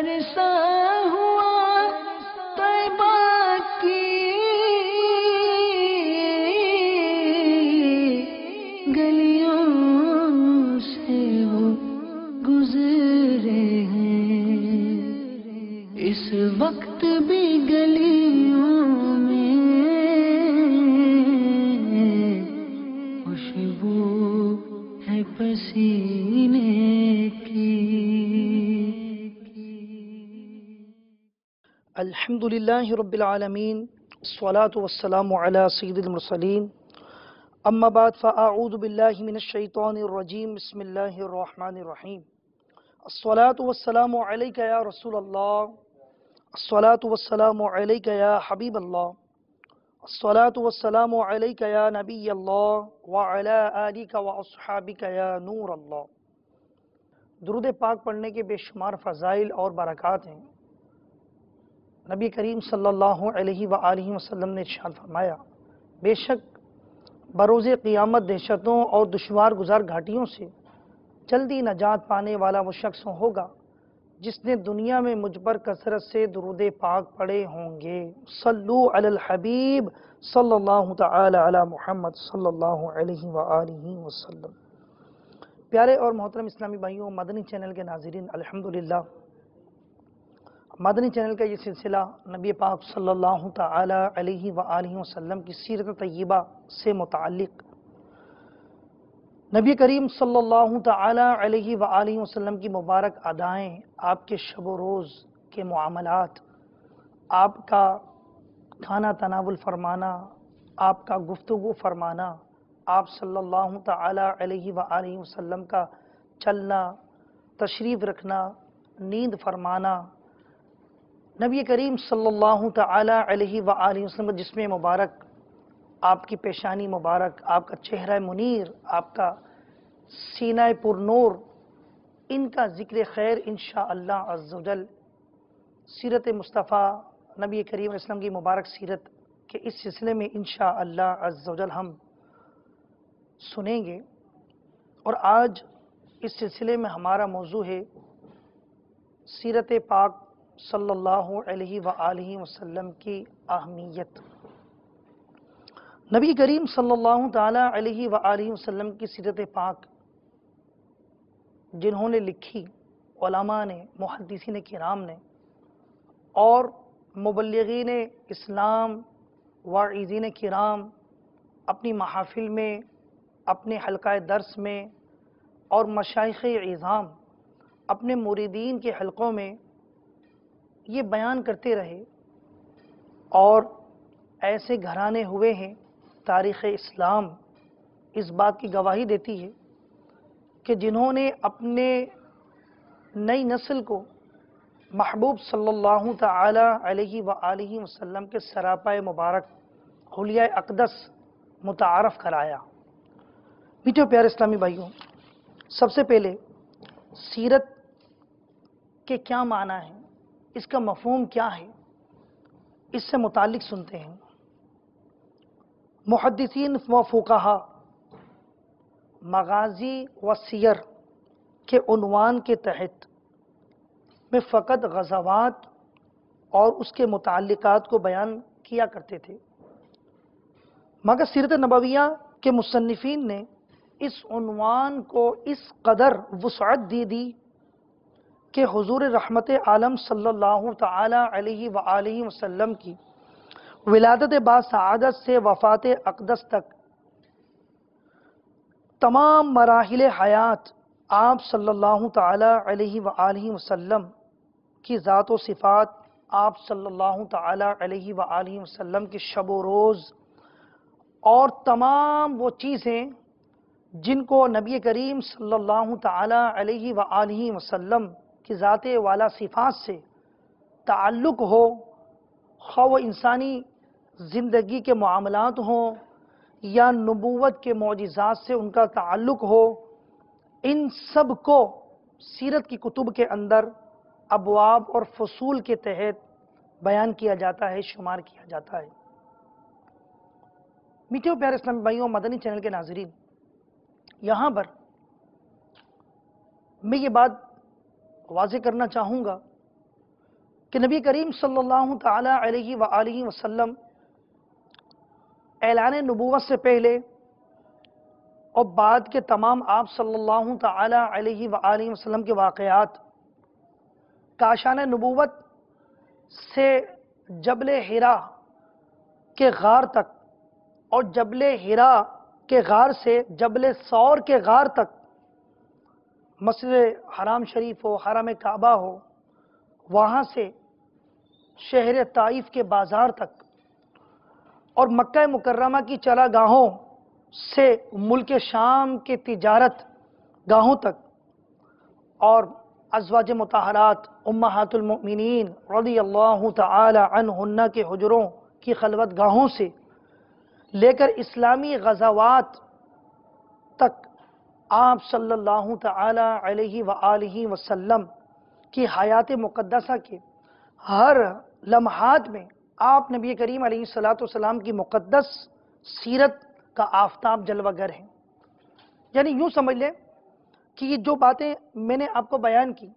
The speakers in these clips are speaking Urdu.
عرصہ ہوا طیبہ کی گلیوں سے وہ گزرے ہیں، اس وقت بھی گلیوں میں خوشبو ہے پسینے کی۔ الحمد للہ رب العالمین، الصلاة والسلام علی سید المرسلین، اما بعد فاعوذ باللہ من الشیطان الرجیم، بسم اللہ الرحمن الرحیم۔ الصلاة والسلام علیک یا رسول اللہ، الصلاة والسلام علیک یا حبیب اللہ، الصلاة والسلام علیک یا نبی اللہ وعلی آلک واصحابک یا نور اللہ۔ درود پاک پڑھنے کے بے شمار فضائل اور برکات ہیں۔ نبی کریم صلی اللہ علیہ وآلہ وسلم نے ارشاد فرمایا، بے شک بروز قیامت دہشتوں اور دشوار گزار گھاٹیوں سے جلدی نجات پانے والا وہ شخص ہوگا جس نے دنیا میں مجھ پر کثرت سے درود پاک پڑھے ہوں گے۔ صلو علی الحبیب صلی اللہ تعالی علی محمد صلی اللہ علیہ وآلہ وسلم۔ پیارے اور محترم اسلامی بھائیوں، مدنی چینل کے ناظرین، الحمدللہ مدنی چینل کا یہ سلسلہ نبی پاک صلی اللہ تعالی علیہ وآلہ وسلم کی سیرت طیبہ سے متعلق، نبی کریم صلی اللہ تعالی علیہ وآلہ وسلم کی مبارک ادائیں، آپ کے شب و روز کے معاملات، آپ کا کھانا تناول فرمانا، آپ کا گفتگو فرمانا، آپ صلی اللہ تعالی علیہ وآلہ وسلم کا چلنا، تشریف رکھنا، نیند فرمانا، نبی کریم صلی اللہ تعالی علیہ وآلہ وسلم کا جسم مبارک، آپ کی پیشانی مبارک، آپ کا چہرہ منیر، آپ کا سینہ پر نور، ان کا ذکر خیر انشاءاللہ عز و جل سیرت مصطفیٰ نبی کریم علیہ السلام کی مبارک سیرت کے اس سلسلے میں انشاءاللہ عز و جل ہم سنیں گے۔ اور آج اس سلسلے میں ہمارا موضوع ہے سیرت پاک صلی اللہ علیہ وآلہ وسلم کی اہمیت۔ نبی کریم صلی اللہ تعالی علیہ وآلہ وسلم کی سیرت پاک جنہوں نے لکھی، علماء نے، محدثین کرام نے اور مبلغین اسلام، واعظین کرام اپنی محافل میں، اپنے حلقہ درس میں اور مشائخ اعظام اپنے مریدین کے حلقوں میں یہ بیان کرتے رہے، اور ایسے گھرانے ہوئے ہیں، تاریخ اسلام اس بات کی گواہی دیتی ہے کہ جنہوں نے اپنے نئی نسل کو محبوب صلی اللہ تعالی علیہ وآلہ وسلم کے سراپائے مبارک حلیہ اقدس متعارف کرایا۔ میٹھے پیارے اسلامی بھائیوں، سب سے پہلے سیرت کے کیا معنی ہیں، اس کا مفہوم کیا ہے، اس سے متعلق سنتے ہیں۔ محدثین و فقہا مغازی و سیر کے عنوان کے تحت میں فقط غزوات اور اس کے متعلقات کو بیان کیا کرتے تھے، مگر سیرت نبویہ کے مصنفین نے اس عنوان کو اس قدر وسعت دی کہ حضور رحمت عالم صلی اللہ تعالی علیہ وآلہ وسلم کی ولادت باسعادت سے وفات اقدس تک تمام مراحل حیات آپ صلی اللہ تعالی علیہ وآلہ وسلم کی ذات و صفات، آپ صلی اللہ تعالی علیہ وآلہ وسلم کی شب و روز اور تمام وہ چیزیں جن کو نبی کریم صلی اللہ تعالی علیہ وآلہ وسلم کی ذات والا صفات سے تعلق ہو، خواہ وہ انسانی زندگی کے معاملات ہوں یا نبوت کے معجزات سے ان کا تعلق ہو، ان سب کو سیرت کی کتب کے اندر ابواب اور فصول کے تحت بیان کیا جاتا ہے، شمار کیا جاتا ہے۔ میٹھے و پیارے اسلامی بھائیوں، مدنی چینل کے ناظرین، یہاں پر میں یہ بات واضح کرنا چاہوں گا کہ نبی کریم صلی اللہ تعالی علیہ وآلہ وسلم اعلان نبوت سے پہلے اور بعد کے تمام آپ صلی اللہ تعالی علیہ وآلہ وسلم کے واقعات کاشان نبوت سے جبل حرا کے غار تک اور جبل حرا کے غار سے جبل ثور کے غار تک، مسجد حرام شریف ہو، حرم کعبہ ہو، وہاں سے شہر طائف کے بازار تک، اور مکہ مکرمہ کی چرا گاہوں سے ملک شام کے تجارت گاہوں تک، اور ازواج مطہرات امہات المؤمنین رضی اللہ تعالی عنہن کے حجروں کی خلوت گاہوں سے لے کر اسلامی غزوات تک آپ صلی اللہ تعالی علیہ وآلہ وسلم کی حیات مقدسہ کے ہر لمحات میں آپ نبی کریم علیہ السلام کی مقدس سیرت کا آفتاب جلوہ گر ہیں۔ یعنی یوں سمجھ لیں کہ یہ جو باتیں میں نے آپ کو بیان کی،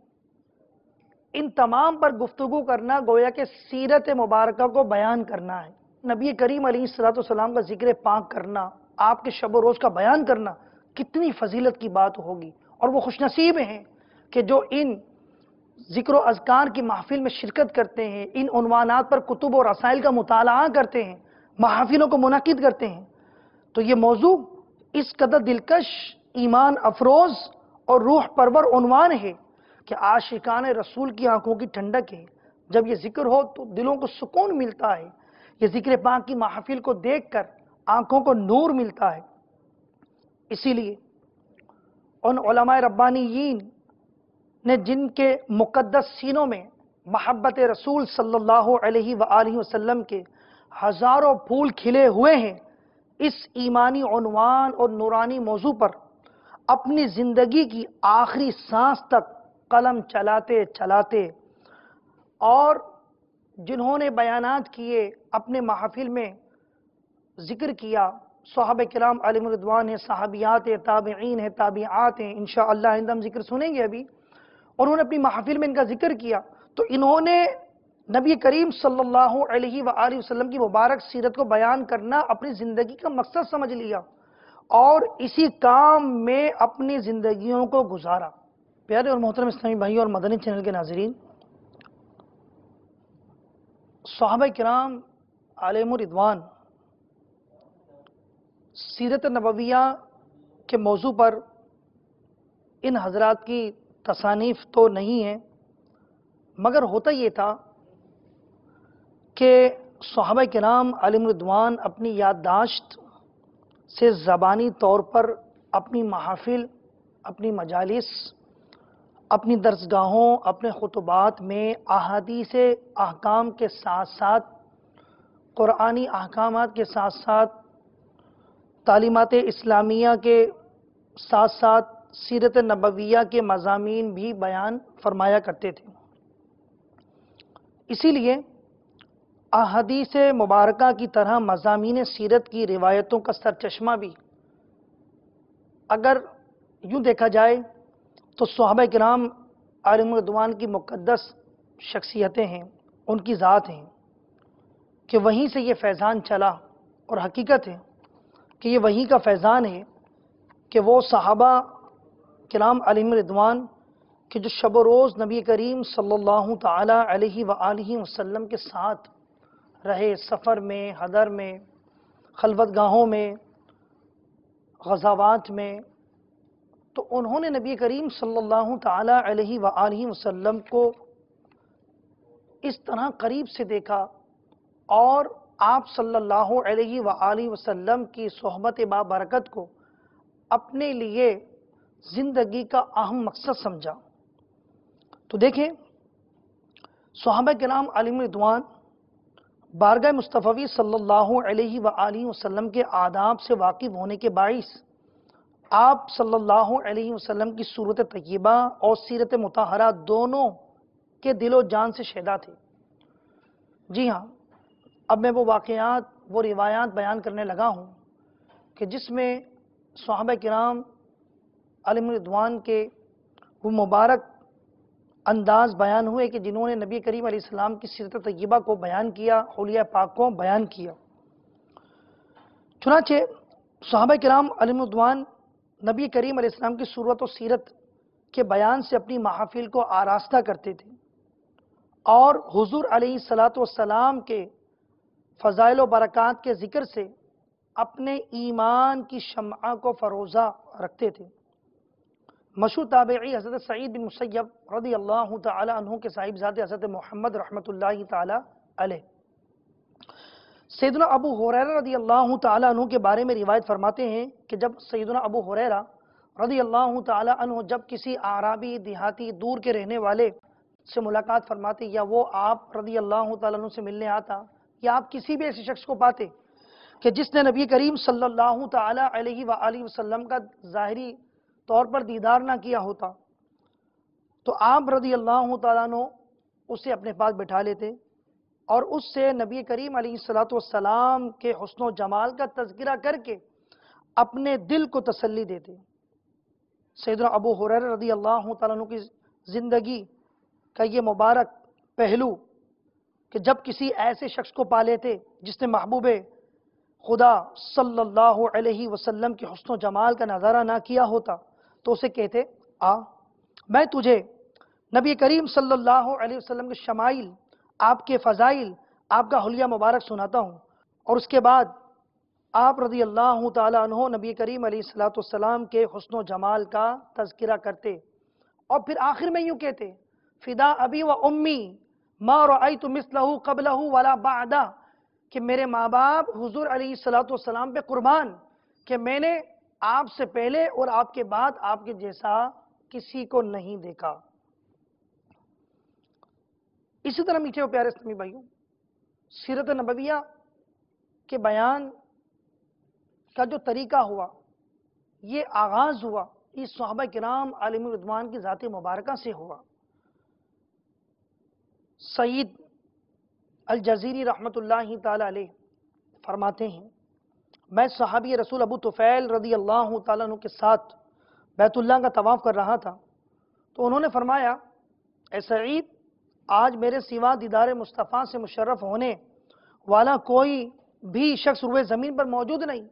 ان تمام پر گفتگو کرنا گویا کہ سیرت مبارکہ کو بیان کرنا ہے۔ نبی کریم علیہ السلام کا ذکر پاک کرنا، آپ کے شب و روز کا بیان کرنا کتنی فضیلت کی بات ہوگی، اور وہ خوش نصیب ہیں کہ جو ان ذکر و اذکار کی محفل میں شرکت کرتے ہیں، ان عنوانات پر کتب و رسائل کا مطالعہ کرتے ہیں، محافلوں کو منعقد کرتے ہیں۔ تو یہ موضوع اس قدر دلکش، ایمان افروز اور روح پرور عنوان ہے کہ عاشقان رسول کی آنکھوں کی ٹھنڈک ہے۔ جب یہ ذکر ہو تو دلوں کو سکون ملتا ہے، یہ ذکر پاک کی محفل کو دیکھ کر آنکھوں کو نور ملتا ہے۔ اسی لیے ان علماء ربانیین نے جن کے مقدس سینوں میں محبت رسول صلی اللہ علیہ وآلہ وسلم کے ہزاروں پھول کھلے ہوئے ہیں، اس ایمانی عنوان اور نورانی موضوع پر اپنی زندگی کی آخری سانس تک قلم چلاتے چلاتے، اور جنہوں نے بیانات کیے، اپنے محافل میں ذکر کیا، صحابہ کرام علیہم رضوان ہیں، صحابیات ہیں، تابعین ہیں، تابعات ہیں، انشاءاللہ آئندہ ہم ذکر سنیں گے ابھی، اور انہوں نے اپنی محافل میں ان کا ذکر کیا، تو انہوں نے نبی کریم صلی اللہ علیہ وآلہ وسلم کی مبارک سیرت کو بیان کرنا اپنی زندگی کا مقصد سمجھ لیا، اور اسی کام میں اپنی زندگیوں کو گزارا۔ پیارے اور محترم اسلامی بھائی اور مدنی چینل کے ناظرین، صحابہ کرام علیہم رضوان سیرت نبویہ کے موضوع پر ان حضرات کی تصانیف تو نہیں ہیں، مگر ہوتا یہ تھا کہ صحابہ کرام علیہم رضوان اپنی یادداشت سے زبانی طور پر اپنی محافل، اپنی مجالس، اپنی درسگاہوں، اپنے خطبات میں احادیث احکام کے ساتھ ساتھ، قرآنی احکامات کے ساتھ ساتھ، تعلیمات اسلامیہ کے ساتھ ساتھ سیرت نبویہ کے مضامین بھی بیان فرمایا کرتے تھے۔ اسی لیے احادیث مبارکہ کی طرح مضامین سیرت کی روایتوں کا سرچشمہ بھی اگر یوں دیکھا جائے تو صحابہ کرام علیہم رضوان کی مقدس شخصیتیں ہیں، ان کی ذات ہیں، کہ وہیں سے یہ فیضان چلا، اور حقیقت ہے کہ یہ وہیں کا فیضان ہے کہ وہ صحابہ کرام علیہم رضوان کہ جو شب و روز نبی کریم صلی اللہ تعالی علیہ وآلہ وسلم کے ساتھ رہے، سفر میں، حضر میں، خلوت گاہوں میں، غزوات میں، تو انہوں نے نبی کریم صلی اللہ تعالی علیہ وآلہ وسلم کو اس طرح قریب سے دیکھا، اور آپ صلی اللہ علیہ وآلہ وسلم کی صحبت بابرکت کو اپنے لیے زندگی کا اہم مقصد سمجھا۔ تو دیکھیں، صحابہ کرام علیہم رضوان بارگاہ مصطفی صلی اللہ علیہ وآلہ وسلم کے آداب سے واقف ہونے کے باعث آپ صلی اللہ علیہ وسلم کی صورت طیبہ اور سیرت مطہرہ دونوں کے دل و جان سے شیدا تھے۔ جی ہاں، اب میں وہ واقعات، وہ روایات بیان کرنے لگا ہوں کہ جس میں صحابہ کرام علیہم رضوان کے وہ مبارک انداز بیان ہوئے کہ جنہوں نے نبی کریم علیہ السلام کی سیرت طیبہ کو بیان کیا، حلیہ پاک کو بیان کیا۔ چنانچہ صحابہ کرام علیہم رضوان نبی کریم علیہ السلام کی صورت و سیرت کے بیان سے اپنی محافل کو آراستہ کرتے تھے، اور حضور علیہ السلام کے فضائل و برکات کے ذکر سے اپنے ایمان کی شمع کو فروزہ رکھتے تھے۔ مشہور تابعی حضرت سعید بن مسیب رضی اللہ تعالی عنہ کے صاحبزادے حضرت محمد رحمۃ اللہ تعالی علیہ سیدنا ابو ہریرہ رضی اللہ تعالی عنہ کے بارے میں روایت فرماتے ہیں کہ جب سیدنا ابو ہریرہ رضی اللہ تعالی عنہ جب کسی اعرابی دیہاتی دور کے رہنے والے سے ملاقات فرماتے، یا وہ آپ رضی اللہ تعالی عنہ سے ملنے آتا، یا آپ کسی بھی ایسے شخص کو پاتے کہ جس نے نبی کریم صلی اللہ تعالی علیہ وآلہ وسلم کا ظاہری طور پر دیدار نہ کیا ہوتا، تو آپ رضی اللہ تعالیٰ عنہ اسے اپنے پاس بٹھا لیتے اور اس سے نبی کریم علیہ السلام کے حسن و جمال کا تذکرہ کر کے اپنے دل کو تسلی دیتے۔ سیدنا ابو ہریرہ رضی اللہ تعالیٰ عنہ کی زندگی کا یہ مبارک پہلو کہ جب کسی ایسے شخص کو پا لیتے جس نے محبوب خدا صلی اللہ علیہ وسلم کے حسن و جمال کا نظارہ نہ کیا ہوتا، تو اسے کہتے، میں تجھے نبی کریم صلی اللہ علیہ وسلم کے شمائل، آپ کے فضائل، آپ کا حلیہ مبارک سناتا ہوں، اور اس کے بعد آپ رضی اللہ تعالی عنہ نبی کریم علیہ السلام کے حسن و جمال کا تذکرہ کرتے، اور پھر آخر میں یوں کہتے، فدا ابی و امی ما رأیت مثلہ قبلہ ولا بعدہ، کہ میرے ماں باپ حضور علیہ السلام پہ قربان کہ میں نے آپ سے پہلے اور آپ کے بعد آپ کے جیسا کسی کو نہیں دیکھا۔ اسی طرح میٹھے و پیارے اسلامی بھائیوں، سیرت نبویہ کے بیان کا جو طریقہ ہوا، یہ آغاز ہوا اس صحابہ کرام علیہم رضوان کی ذات مبارکہ سے ہوا۔ سعید الجزیری رحمۃ اللہ تعالی علیہ فرماتے ہیں، میں صحابی رسول ابو طفیل رضی اللہ تعالیٰ عنہ کے ساتھ بیت اللہ کا طواف کر رہا تھا، تو انہوں نے فرمایا، اے سعید، آج میرے سوا دیدار مصطفیٰ سے مشرف ہونے والا کوئی بھی شخص روئے زمین پر موجود نہیں۔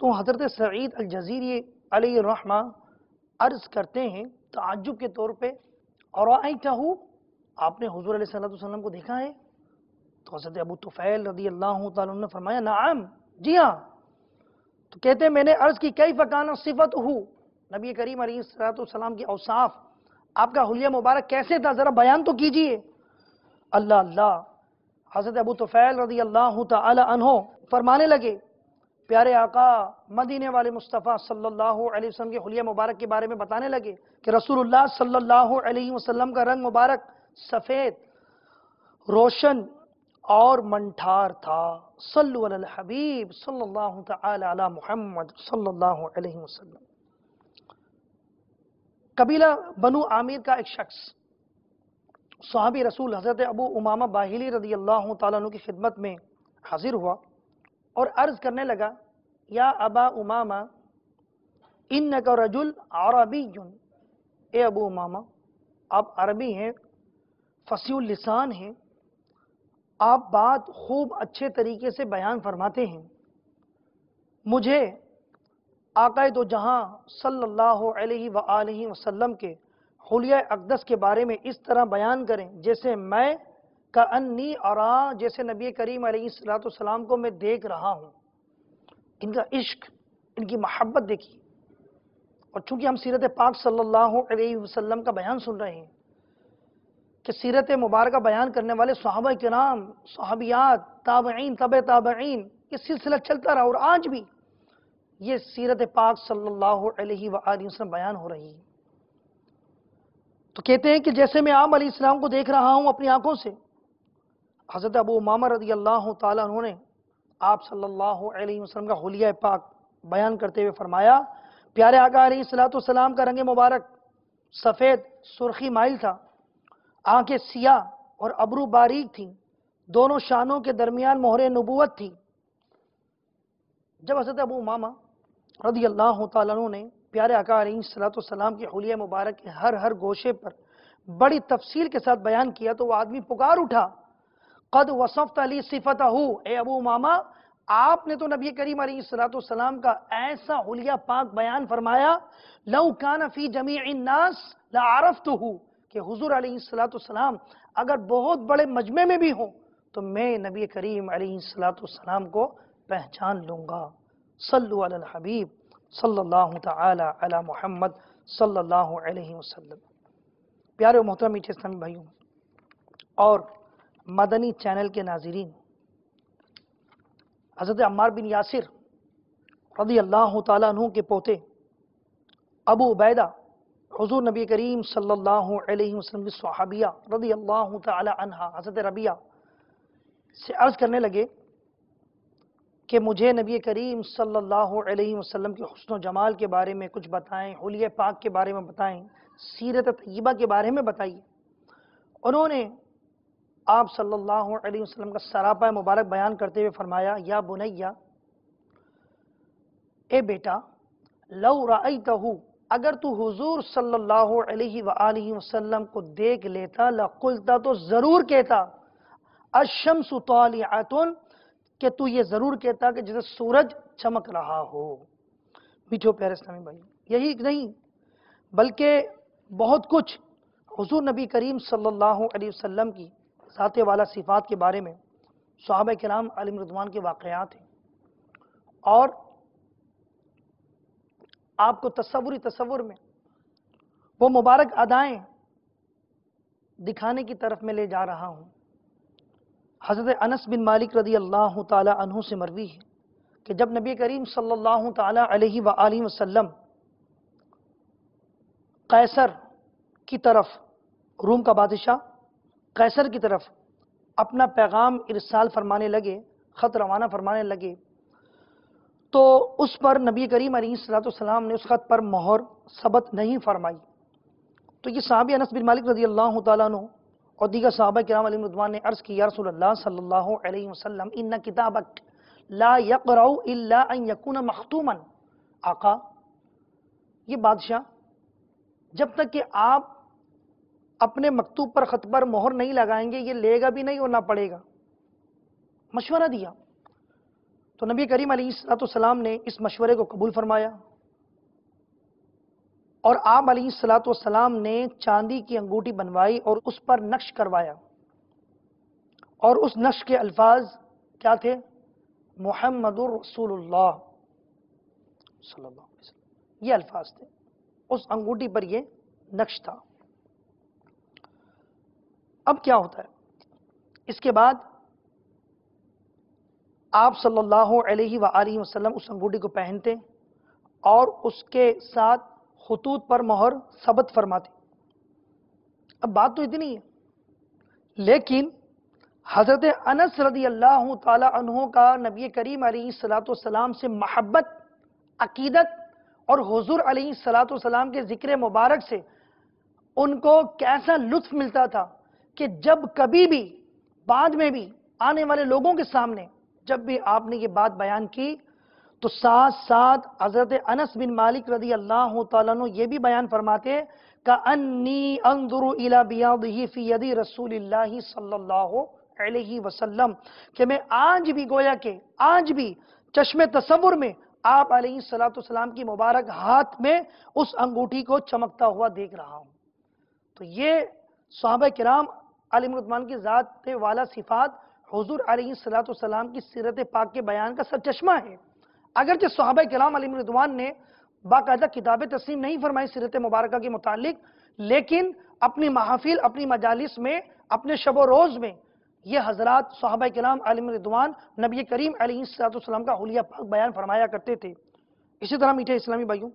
تو حضرت سعید الجزیری علیہ الرحمہ عرض کرتے ہیں تعجب کے طور پہ، ارأیتہ، آپ نے حضور علیہ السلام کو دیکھا ہے؟ تو حضرت ابو طفیل رضی اللہ تعالیٰ عنہ نے فرمایا، نعم، جی ہاں۔ تو کہتے ہیں میں نے عرض کی، کیف کان صفتہ، نبی کریم علیہ السلام کی اوصاف، آپ کا حلیہ مبارک کیسے تھا، ذرا بیان تو کیجئے۔ اللہ اللہ، حضرت ابو طفیل رضی اللہ تعالی عنہ فرمانے لگے، پیارے آقا مدینے والے مصطفیٰ صلی اللہ علیہ وسلم کے حلیہ مبارک کے بارے میں بتانے لگے کہ رسول اللہ صلی اللہ علیہ وسلم کا رنگ مبارک سفید، روشن اور منٹھار تھا۔ صلو علی الحبیب صلی اللہ تعالی علی محمد صلی اللہ علیہ وسلم۔ قبیلہ بنو عامر کا ایک شخص صحابی رسول حضرت ابو امامہ باہلی رضی اللہ تعالیٰ عنہ کی خدمت میں حاضر ہوا اور عرض کرنے لگا، یا ابا امامہ انکا رجل عربی، اے ابو امامہ، آپ عربی ہیں، فصیح اللسان ہیں، آپ بات خوب اچھے طریقے سے بیان فرماتے ہیں، مجھے آقا دو جہاں صلی اللہ علیہ وآلہ وسلم کے حلیہ اقدس کے بارے میں اس طرح بیان کریں جیسے میں کأنی ارا، جیسے نبی کریم علیہ السلام کو میں دیکھ رہا ہوں۔ ان کا عشق، ان کی محبت دیکھی، اور چونکہ ہم سیرت پاک صلی اللہ علیہ وسلم کا بیان سن رہے ہیں کہ سیرت مبارکہ بیان کرنے والے صحابہ کرام، صحابیات، تابعین، تبع تابعین، یہ سلسلہ چلتا رہا اور آج بھی یہ سیرت پاک صلی اللہ علیہ وآلہ وسلم بیان ہو رہی ہے۔ تو کہتے ہیں کہ جیسے میں آپ علیہ السلام کو دیکھ رہا ہوں اپنی آنکھوں سے، حضرت ابو امامہ رضی اللہ تعالیٰ عنہ نے آپ صلی اللہ علیہ وسلم کا حلیہ پاک بیان کرتے ہوئے فرمایا، پیارے آقا علیہ السلام کا رنگ مبارک سفید سرخی مائل تھا، آنکھیں سیاہ اور ابرو باریک تھیں، دونوں شانوں کے درمیان مہر نبوت تھی۔ جب حضرت ابو امامہ رضی اللہ تعالیٰ عنہ نے پیارے آقا علیہ السلام کی حلیہ مبارک کے ہر گوشے پر بڑی تفصیل کے ساتھ بیان کیا تو وہ آدمی پکار اٹھا، قد وصفت لی صفتہ، اے ابو امامہ آپ نے تو نبی کریم علیہ السلام کا ایسا حلیہ پاک بیان فرمایا، لو کان فی جمیع الناس لعرفتہ، کہ حضور علیہ السلام اگر بہت بڑے مجمع میں بھی ہوں تو میں نبی کریم علیہ السلام کو پہچان لوں گا۔ صلو علی الحبیب صلی اللہ تعالی علی محمد صلی اللہ علیہ وسلم۔ پیارے و محترم میٹھے اسلامی بھائیوں اور مدنی چینل کے ناظرین، حضرت عمار بن یاسر رضی اللہ تعالیٰ عنہ کے پوتے ابو عبیدہ حضور نبی کریم صلی اللہ علیہ وسلم کی صحابیہ رضی اللہ تعالی عنہ حضرت ربیہ سے عرض کرنے لگے کہ مجھے نبی کریم صلی اللہ علیہ وسلم کے حسن و جمال کے بارے میں کچھ بتائیں، حلیہ پاک کے بارے میں بتائیں، سیرت طیبہ کے بارے میں بتائیے۔ انہوں نے آپ صلی اللہ علیہ وسلم کا سراپا مبارک بیان کرتے ہوئے فرمایا، یا بنیہ، اے بیٹا، لو رأیتہ، اگر تو حضور صلی اللہ علیہ وآلہ وسلم کو دیکھ لیتا، لقلتا، تو ضرور کہتا، الشمس طالعۃ، کہ تو یہ ضرور کہتا کہ جیسے سورج چمک رہا ہو۔ میٹھو پیارے اسلامی بھائی، یہی نہیں بلکہ بہت کچھ حضور نبی کریم صلی اللہ علیہ وسلم کی ذات والا صفات کے بارے میں صحابہ کرام علیہم رضوان کے واقعات ہیں، اور آپ کو تصور میں وہ مبارک ادائیں دکھانے کی طرف میں لے جا رہا ہوں۔ حضرت انس بن مالک رضی اللہ تعالی عنہ سے مروی ہے کہ جب نبی کریم صلی اللہ تعالی علیہ وآلہ وسلم قیصر کی طرف، روم کا بادشاہ قیصر کی طرف اپنا پیغام ارسال فرمانے لگے، خط روانہ فرمانے لگے، تو اس پر نبی کریم علیہ السلام نے اس خط پر مہر ثبت نہیں فرمائی۔ تو یہ صحابی انس بن مالک رضی اللہ تعالیٰ عنہ اور دیگر صحابہ کرام علیہ رضوان نے عرض کی، یا رسول اللہ صلی اللہ علیہ وسلم، ان کتابک لا یقرأ الا ان یکون مختوما۔ آقا، یہ بادشاہ جب تک کہ آپ اپنے مکتوب پر خط پر مہر نہیں لگائیں گے یہ لے گا بھی نہیں اور نہ پڑھے گا۔ مشورہ دیا تو نبی کریم علیہ السلام نے اس مشورے کو قبول فرمایا، اور آپ علیہ السلام نے چاندی کی انگوٹھی بنوائی اور اس پر نقش کروایا، اور اس نقش کے الفاظ کیا تھے؟ محمد رسول اللہ صلی اللہ علیہ وسلم، یہ الفاظ تھے، اس انگوٹھی پر یہ نقش تھا۔ اب کیا ہوتا ہے؟ اس کے بعد آپ صلی اللہ علیہ وآلہ وسلم اس انگوٹھی کو پہنتے اور اس کے ساتھ خطوط پر مہر ثبت فرماتے۔ اب بات تو اتنی ہے، لیکن حضرت انس رضی اللہ تعالی عنہ کا نبی کریم علیہ السلام سے محبت، عقیدت اور حضور علیہ السلام کے ذکر مبارک سے ان کو کیسا لطف ملتا تھا کہ جب کبھی بھی بعد میں بھی آنے والے لوگوں کے سامنے جب بھی آپ نے یہ بات بیان کی تو ساتھ ساتھ حضرت انس بن مالک رضی اللہ تعالیٰ عنہ یہ بھی بیان فرماتے کأنی انظر الی بیاضہ فی ید رسول اللہ صلی اللہ علیہ وسلم، کہ میں آج بھی گویا کہ آج بھی چشم تصور میں آپ علیہ السلام کی مبارک ہاتھ میں اس انگوٹھی کو چمکتا ہوا دیکھ رہا ہوں۔ تو یہ صحابہ کرام علیہ رضوان کی ذات والا صفات حضور علیہ السلام کی سیرت پاک کے بیان کا سرچشمہ ہے۔ اگرچہ صحابہ کرام علیہ رضوان نے باقاعدہ کتابیں تسلیم نہیں فرمائی سیرت مبارکہ کے متعلق، لیکن اپنی محافل، اپنی مجالس میں، اپنے شب و روز میں یہ حضرات صحابہ کرام علیہ رضوان نبی کریم علیہ السلام کا حلیہ پاک بیان فرمایا کرتے تھے۔ اسی طرح میٹھے اسلامی بھائیوں،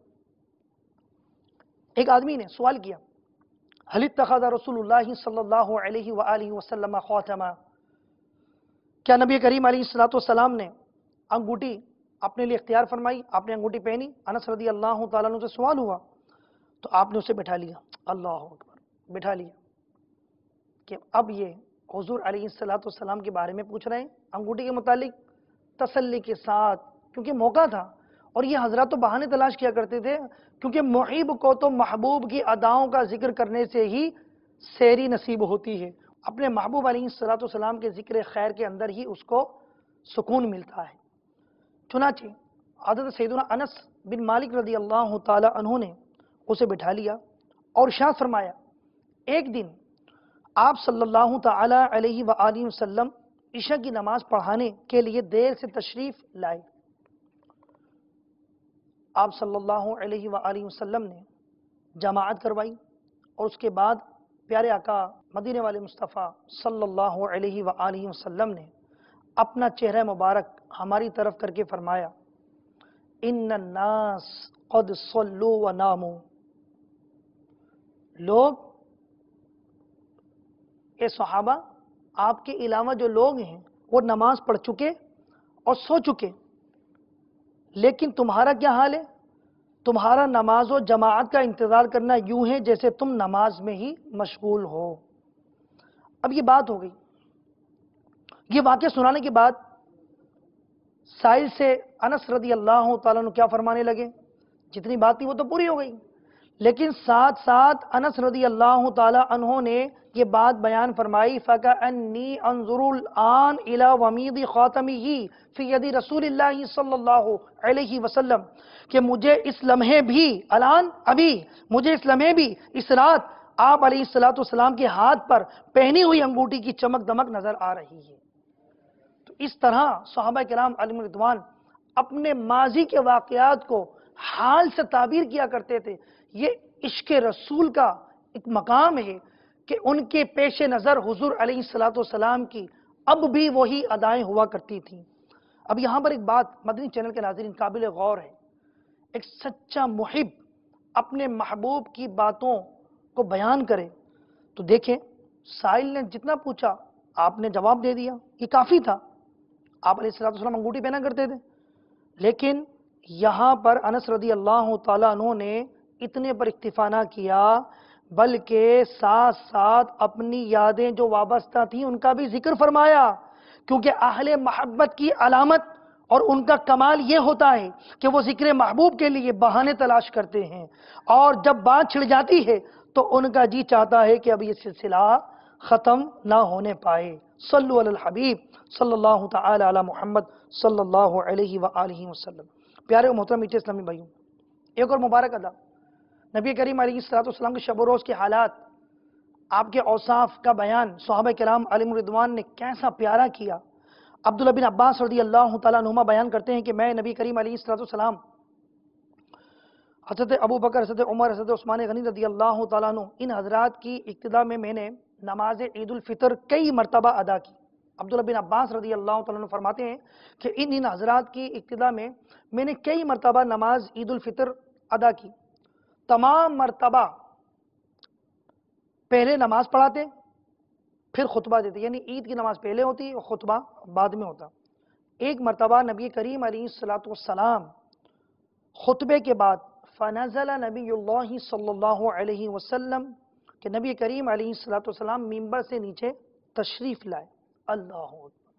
ایک آدمی نے سوال کیا، هل اتخذ رسول اللہ صلی اللہ علیہ وآلہ وسلم خاتما، کیا نبی کریم علیہ السلام نے انگوٹھی اپنے لیے اختیار فرمائی، آپ نے انگوٹھی پہنی؟ انس رضی اللہ تعالیٰ عنہ سے سوال ہوا تو آپ نے اسے بٹھا لیا، اللہ اکبر، بٹھا لیا کہ اب یہ حضور علیہ السلام کے بارے میں پوچھ رہے ہیں انگوٹھی کے متعلق، تسلی کے ساتھ، کیونکہ موقع تھا اور یہ حضرات تو بہانے تلاش کیا کرتے تھے، کیونکہ محب کو تو محبوب کی اداؤں کا ذکر کرنے سے ہی سیری نصیب ہوتی ہے، اپنے محبوب علیہ السلام کے ذکر خیر کے اندر ہی اس کو سکون ملتا ہے۔ چنانچہ حضرت سیدنا انس بن مالک رضی اللہ تعالی عنہ نے اسے بٹھا لیا اور ارشاد فرمایا، ایک دن آپ صلی اللہ تعالی علیہ وآلہ وسلم عشاء کی نماز پڑھانے کے لیے دیر سے تشریف لائے۔ آپ صلی اللہ علیہ وآلہ وسلم نے جماعت کروائی اور اس کے بعد پیارے آقا مدینے والے مصطفیٰ صلی اللہ علیہ وآلہ وسلم نے اپنا چہرہ مبارک ہماری طرف کر کے فرمایا، ان الناس قد صلوا وناموا، لوگ، اے صحابہ، آپ کے علاوہ جو لوگ ہیں وہ نماز پڑھ چکے اور سو چکے، لیکن تمہارا کیا حال ہے؟ تمہارا نماز و جماعت کا انتظار کرنا یوں ہے جیسے تم نماز میں ہی مشغول ہو۔ اب یہ بات ہو گئی، یہ واقعہ سنانے کے بعد سائل سے انس رضی اللہ تعالیٰ عنہ کیا فرمانے لگے؟ جتنی بات تھی وہ تو پوری ہو گئی، لیکن ساتھ ساتھ انس رضی اللہ تعالیٰ عنہ نے یہ بات بیان فرمائی، فَكَأَنِّي أَنظُرُ الْآنَ إِلَى وَمِيضِ خَاتَمِهِ فِي يَدِ رسول اللہ صلی اللہ علیہ وسلم، کہ مجھے اس لمحے بھی، الان ابھی، مجھے اس لمحے بھی اس رات آپ علیہ السلام کے ہاتھ پر پہنی ہوئی انگوٹھی کی چمک دمک نظر آ رہی ہے۔ تو اس طرح صحابہ کرام علیہم رضوان اپنے ماضی کے واقعات کو حال سے تعبیر کیا کرتے تھے۔ یہ عشق رسول کا ایک مقام ہے کہ ان کے پیش نظر حضور علیہ السلام کی اب بھی وہی ادائیں ہوا کرتی تھیں۔ اب یہاں پر ایک بات مدنی چینل کے ناظرین قابل غور ہے، ایک سچا محب اپنے محبوب کی باتوں کو بیان کرے تو دیکھیں، سائل نے جتنا پوچھا آپ نے جواب دے دیا، یہ کافی تھا۔ آپ علیہ السلام انگوٹھی پہنا کرتے تھے، لیکن یہاں پر انس رضی اللہ تعالیٰ عنہ نے اتنے پر اکتفا نہ کیا، بلکہ ساتھ ساتھ اپنی یادیں جو وابستہ تھیں ان کا بھی ذکر فرمایا، کیونکہ اہل محبت کی علامت اور ان کا کمال یہ ہوتا ہے کہ وہ ذکر محبوب کے لیے بہانے تلاش کرتے ہیں، اور جب بات چھڑ جاتی ہے تو ان کا جی چاہتا ہے کہ اب یہ سلسلہ ختم نہ ہونے پائے۔ صلو علی الحبیب صلی اللہ تعالی علی محمد صلی اللہ علیہ وآلہ وسلم۔ پیارے و محترم میٹھے اسلامی بھائیوں، ایک اور مبارک ادا، نبی کریم علیہ السلام کے شب و روز کے حالات، آپ کے اوصاف کا بیان صحابہ کرام علیہم رضوان نے کیسا پیارا کیا۔ عبداللہ بن عباس رضی اللہ تعالیٰ عنہما بیان کرتے ہیں کہ میں نبی کریم علیہ السلام، حضرت ابو بکر، حضرت عمر، حضرت عثمان غنی رضی اللہ تعالیٰ عنہ، ان حضرات کی ابتدا میں نے نماز عید الفطر کئی مرتبہ ادا کی۔ عبداللہ بن عباس رضی اللہ تعالیٰ عنہ فرماتے ہیں کہ ان حضرات کی ابتدا میں نے کئی مرتبہ نماز عید الفطر ادا کی۔ تمام مرتبہ پہلے نماز پڑھاتے پھر خطبہ دیتے، یعنی عید کی نماز پہلے ہوتی اور خطبہ بعد میں ہوتا۔ ایک مرتبہ نبی کریم علیہ السلام خطبے کے بعد فنزل نبی اللہ صلی اللہ علیہ وسلم، کہ نبی کریم علیہ السلام ممبر سے نیچے تشریف لائے۔ اللہ اکبر!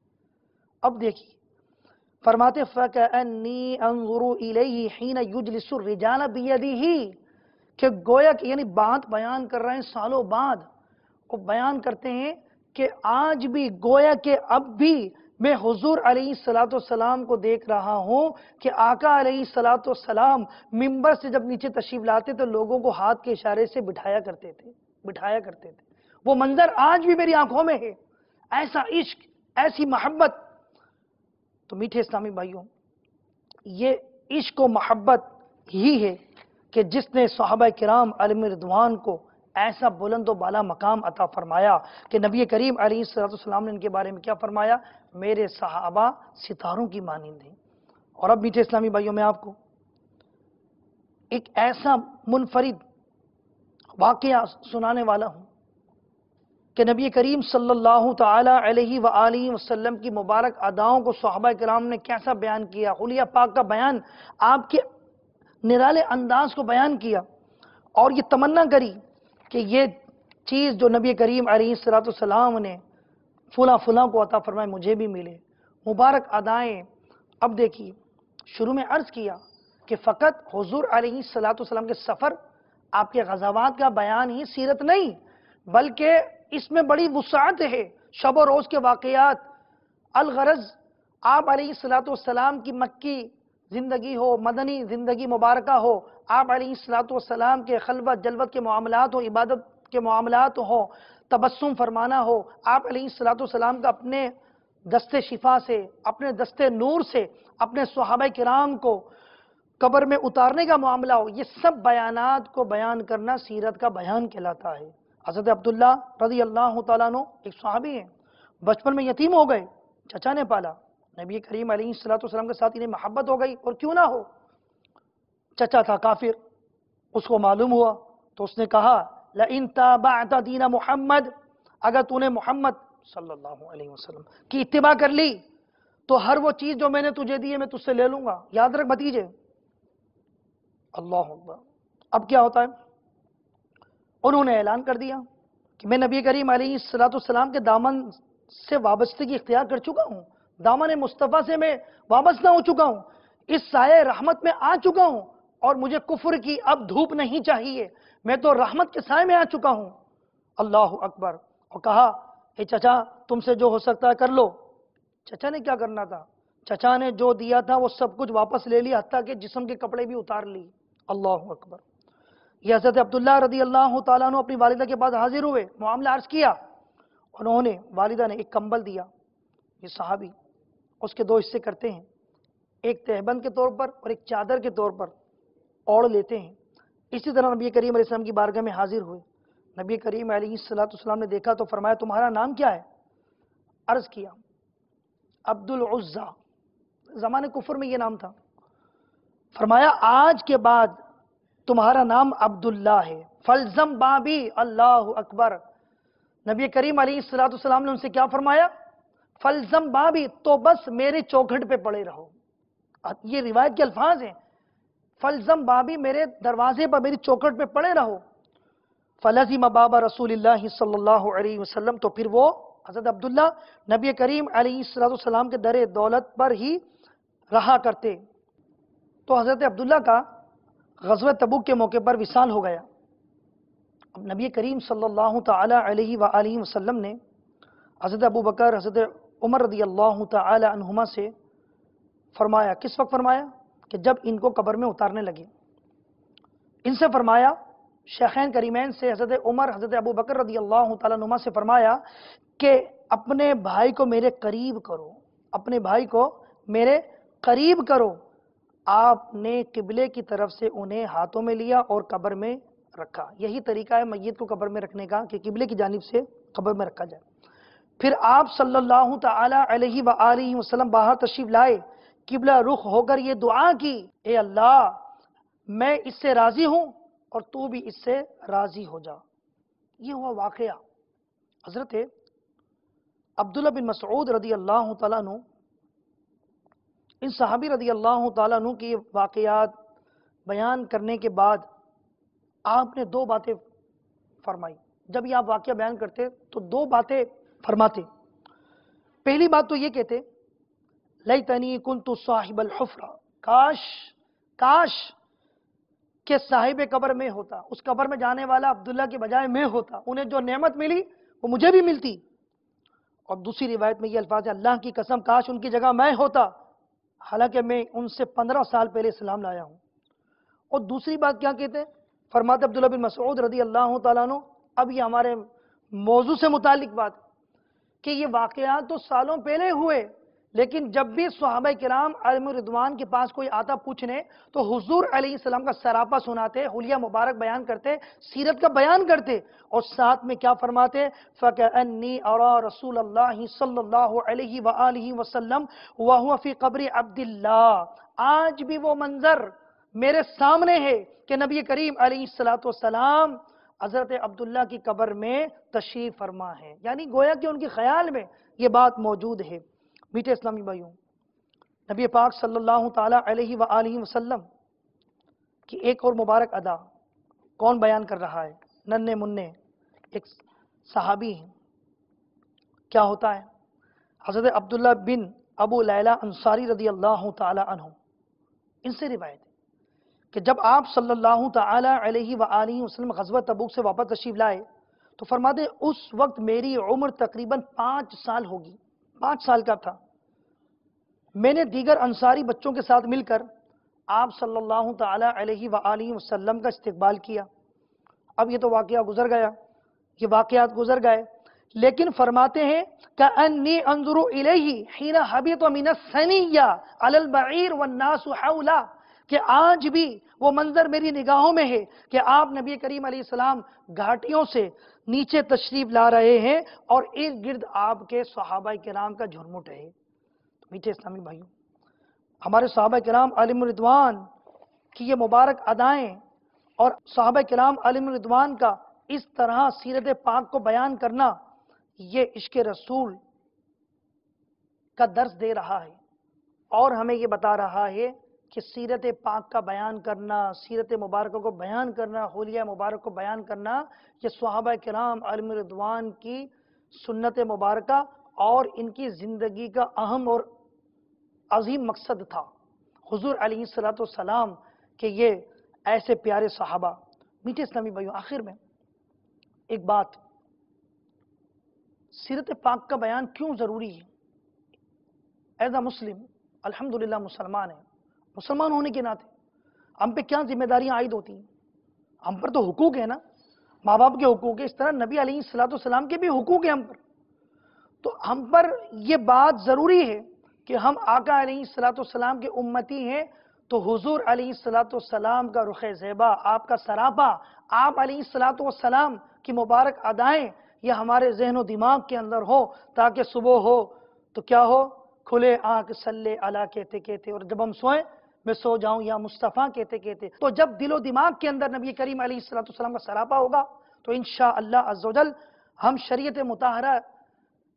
اب دیکھیے، فرماتے فَكَأَنِّي أَنظُرُ إِلَيْهِ حِينَ يُجْلِسُ الرِّجَالَ بِيَدِهِ، کہ گویا کہ یعنی بات بیان کر رہے ہیں سالوں بعد، وہ بیان کرتے ہیں کہ آج بھی گویا کہ اب بھی میں حضور علیہ السلام کو دیکھ رہا ہوں کہ آقا علیہ السلام ممبر سے جب نیچے تشریف لاتے تو لوگوں کو ہاتھ کے اشارے سے بٹھایا کرتے تھے۔ وہ منظر آج بھی میری آنکھوں میں ہے۔ ایسا عشق، ایسی محبت۔ تو میٹھے اسلامی بھائیوں، یہ عشق و محبت ہی ہے کہ جس نے صحابہ کرام علیہم رضوان کو ایسا بلند و بالا مقام عطا فرمایا کہ نبی کریم علیہ السلام نے ان کے بارے میں کیا فرمایا؟ میرے صحابہ ستاروں کی مانند ہیں۔ اور اب میٹھے اسلامی بھائیوں، میں آپ کو ایک ایسا منفرد واقعہ سنانے والا ہوں کہ نبی کریم صلی اللہ تعالی علیہ وآلہ وسلم کی مبارک اداؤں کو صحابہ کرام نے کیسا بیان کیا، حلیہ پاک کا بیان، آپ کے نرالے انداز کو بیان کیا، اور یہ تمنا کری کہ یہ چیز جو نبی کریم علیہ السلام نے فلاں کو عطا فرمائے مجھے بھی ملے۔ مبارک ادائیں۔ اب دیکھیے، شروع میں عرض کیا کہ فقط حضور علیہ السلام کے سفر، آپ کے غزوات کا بیان ہی سیرت نہیں، بلکہ اس میں بڑی وسعت ہے، شب و روز کے واقعات۔ الغرض آپ علیہ السلام کی مکی زندگی ہو، مدنی زندگی مبارکہ ہو، آپ علیہ السلام کے خلوت جلوت کے معاملات ہو، عبادت کے معاملات ہو، تبسم فرمانا ہو، آپ علیہ السلام کا اپنے دست شفا سے، اپنے دست نور سے اپنے صحابہ کرام کو قبر میں اتارنے کا معاملہ ہو، یہ سب بیانات کو بیان کرنا سیرت کا بیان کہلاتا ہے۔ حضرت عبداللہ رضی اللہ تعالیٰ عنہ ایک صحابی ہیں، بچپن میں یتیم ہو گئے، چچا نے پالا، نبی کریم علیہ السلام کے ساتھ انہیں محبت ہو گئی، اور کیوں نہ ہو، چچا تھا کافر، اس کو معلوم ہوا تو اس نے کہا لَإِن تَابَعْتَ دِينَ محمد، اگر تو نے محمد صلی اللہ علیہ وسلم کی اتباع کر لی تو ہر وہ چیز جو میں نے تجھے دی ہے میں تجھ سے لے لوں گا۔ یاد رکھ بھتیجے، اللہ اکبر۔ اب کیا ہوتا ہے، انہوں نے اعلان کر دیا کہ میں نبی کریم علیہ السلام کے دامن سے وابستگی اختیار کر چکا ہوں، دامن مصطفیٰ سے میں وابستہ ہو چکا ہوں، اس سائے رحمت میں آ چکا ہوں، اور مجھے کفر کی اب دھوپ نہیں چاہیے، میں تو رحمت کے سائے میں آ چکا ہوں۔ اللہ اکبر۔ اور کہا اے چچا تم سے جو ہو سکتا ہے کر لو۔ چچا نے کیا کرنا تھا، چچا نے جو دیا تھا وہ سب کچھ واپس لے لیا، حتیٰ کہ جسم کے کپڑے بھی اتار لی۔ اللہ اکبر۔ یہ حضرت عبداللہ رضی اللہ تعالیٰ عنہ اپنی والدہ کے پاس حاضر ہوئے، معاملہ عرض کیا، انہوں نے والدہ نے ایک کمبل دیا، یہ صحابی اس کے دو حصے کرتے ہیں، ایک تہبند کے طور پر اور ایک چادر کے طور پر اوڑھ لیتے ہیں۔ اسی طرح نبی کریم علیہ السلام کی بارگاہ میں حاضر ہوئے، نبی کریم علیہ السلام نے دیکھا تو فرمایا تمہارا نام کیا ہے؟ عرض کیا عبد العزہ، زمانے کفر میں یہ نام تھا۔ فرمایا آج کے بعد تمہارا نام عبداللہ ہے، فلزم بابی۔ اللہ اکبر۔ نبی کریم علیہ السلام نے ان سے کیا فرمایا؟ فلزم بابی، تو بس میرے چوکھٹ پہ پڑے رہو۔ یہ روایت کے الفاظ ہیں، فلزم بابی، میرے دروازے پر میری چوکھٹ پہ پڑے رہو۔ فلزم باب رسول اللہ صلی اللہ علیہ وسلم، تو پھر وہ حضرت عبداللہ نبی کریم علیہ السلام کے در دولت پر ہی رہا کرتے۔ تو حضرت عبداللہ کا غزوہ تبوک کے موقع پر وصال ہو گیا۔ اب نبی کریم صلی اللہ تعالی علیہ وآلہ وسلم نے حضرت ابو بکر، حضرت عمر رضی اللہ تعالی عنہما سے فرمایا، کس وقت فرمایا؟ کہ جب ان کو قبر میں اتارنے لگے، ان سے فرمایا، شیخین کریمین سے حضرت عمر، حضرت ابو بکر رضی اللہ تعالی عنہما سے فرمایا کہ اپنے بھائی کو میرے قریب کرو، اپنے بھائی کو میرے قریب کرو۔ آپ نے قبلے کی طرف سے انہیں ہاتھوں میں لیا اور قبر میں رکھا۔ یہی طریقہ ہے میت کو قبر میں رکھنے کا کہ قبلے کی جانب سے قبر میں رکھا جائے۔ پھر آپ صلی اللہ تعالی علیہ وآلہ وسلم باہر تشریف لائے، قبلہ رخ ہو کر یہ دعا کی، اے اللہ میں اس سے راضی ہوں اور تو بھی اس سے راضی ہو جا۔ یہ ہوا واقعہ۔ حضرت عبداللہ بن مسعود رضی اللہ تعالیٰ عنہ، ان صحابی رضی اللہ تعالیٰ عنہ کی واقعات بیان کرنے کے بعد آپ نے دو باتیں فرمائی۔ جب یہ آپ واقعہ بیان کرتے تو دو باتیں فرماتے۔ پہلی بات تو یہ کہتے، لیتنی کنت صاحب الحفرہ، کاش کہ صاحب قبر میں ہوتا، اس قبر میں جانے والا عبداللہ کے بجائے میں ہوتا، انہیں جو نعمت ملی وہ مجھے بھی ملتی۔ اور دوسری روایت میں یہ الفاظ ہے، اللہ کی قسم کاش ان کی جگہ میں ہوتا، حالانکہ میں ان سے 15 سال پہلے اسلام لایا ہوں۔ اور دوسری بات کیا کہتے ہیں؟ فرماتے عبداللہ بن مسعود رضی اللہ تعالیٰ عنہ، اب یہ ہمارے موضوع سے متعلق بات کہ یہ واقعات تو سالوں پہلے ہوئے، لیکن جب بھی صحابہ کرام علیہم رضوان کے پاس کوئی آتا پوچھنے تو حضور علیہ السلام کا سراپا سناتے، حلیہ مبارک بیان کرتے، سیرت کا بیان کرتے، اور ساتھ میں کیا فرماتے؟ فَكَأَنِّي أَرَى رسول اللہ صلی اللہ علیہ وآلہ وسلم وَهُوَ فِي قبر عبداللہ۔ آج بھی وہ منظر میرے سامنے ہے کہ نبی کریم علیہ السلام حضرت عبداللہ کی قبر میں تشریف فرما ہے، یعنی گویا کہ ان کے خیال میں یہ بات موجود ہے۔ میٹھے اسلامی بھائیوں، نبی پاک صلی اللہ تعالی علیہ وآلہ وسلم کی ایک اور مبارک ادا کون بیان کر رہا ہے؟ ننھے منھے ایک صحابی ہیں۔ کیا ہوتا ہے؟ حضرت عبداللہ بن ابو لیلہ انصاری رضی اللہ تعالی عنہ، ان سے روایت ہے کہ جب آپ صلی اللہ تعالی علیہ وآلہ وسلم غزوہ تبوک سے واپس تشریف لائے تو فرماتے ہیں اس وقت میری عمر تقریباً 5 سال ہوگی، 5 سال کا تھا۔ میں نے دیگر انصاری بچوں کے ساتھ مل کر آپ صلی اللہ تعالی علیہ وآلہ وسلم کا استقبال کیا۔ اب یہ تو واقعہ گزر گیا، یہ واقعات گزر گئے، لیکن فرماتے ہیں کأنی انظر الیہ حین حبط من الثنیہ علی البعیر والناس حولا، کہ آج بھی وہ منظر میری نگاہوں میں ہے کہ آپ نبی کریم علیہ السلام گھاٹیوں سے نیچے تشریف لا رہے ہیں اور ارد گرد آپ کے صحابہ کرام کا جھرمٹ ہے۔ تو میٹھے اسلامی بھائیوں، ہمارے صحابہ کرام علیہم رضوان کی یہ مبارک ادائیں اور صحابہ کرام علیہم رضوان کا اس طرح سیرت پاک کو بیان کرنا، یہ عشق رسول کا درس دے رہا ہے اور ہمیں یہ بتا رہا ہے کہ سیرت پاک کا بیان کرنا، سیرت مبارکہ کو بیان کرنا، حلیہ مبارک کو بیان کرنا، یہ صحابہ کرام علیہم رضوان کی سنت مبارکہ اور ان کی زندگی کا اہم اور عظیم مقصد تھا۔ حضور علیہ السلام کہ یہ ایسے پیارے صحابہ۔ میٹھے اسلامی بھائیوں، آخر میں ایک بات، سیرت پاک کا بیان کیوں ضروری ہے؟ ایز اے مسلم، الحمدللہ مسلمان ہیں، مسلمان ہونے کے ناطے ہم پہ کیا ذمہ داریاں عائد ہوتی ہیں؟ ہم پر تو حقوق ہیں نا، ماں باپ کے حقوق ہیں، اس طرح نبی علیہ السلام کے بھی حقوق ہیں ہم پر۔ تو ہم پر یہ بات ضروری ہے کہ ہم آقا علیہ السلام کے امتی ہیں، تو حضور علیہ السلام کا رخ زیبا، آپ کا سراپا، آپ علیہ السلام کی مبارک ادائیں یہ ہمارے ذہن و دماغ کے اندر ہو، تاکہ صبح ہو تو کیا ہو، کھلے آنکھ صلی علی کہتے کہتے، اور جب ہم سوئیں میں سو جاؤں یا مصطفیٰ کہتے کہتے۔ تو جب دل و دماغ کے اندر نبی کریم علیہ السلام کا سراپا ہوگا تو انشاءاللہ عزوجل ہم شریعت مطہرہ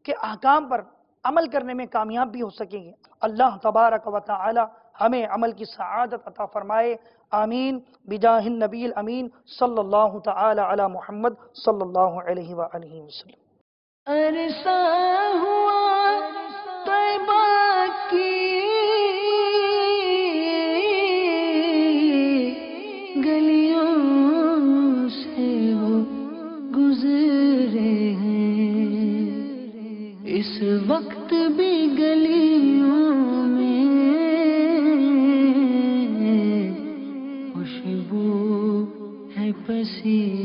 کے احکام پر عمل کرنے میں کامیاب بھی ہو سکیں گے۔ اللہ تبارک و تعالی ہمیں عمل کی سعادت عطا فرمائے، آمین، بجاہ النبی الامین صلی اللہ تعالی علی محمد صلی اللہ علیہ وآلہ وسلم۔ عرصہ ہوا طیبہ کی گلیوں سے وہ گزرے ہیں، اس وقت بھی گلیوں میں خوشبو ہے پسینے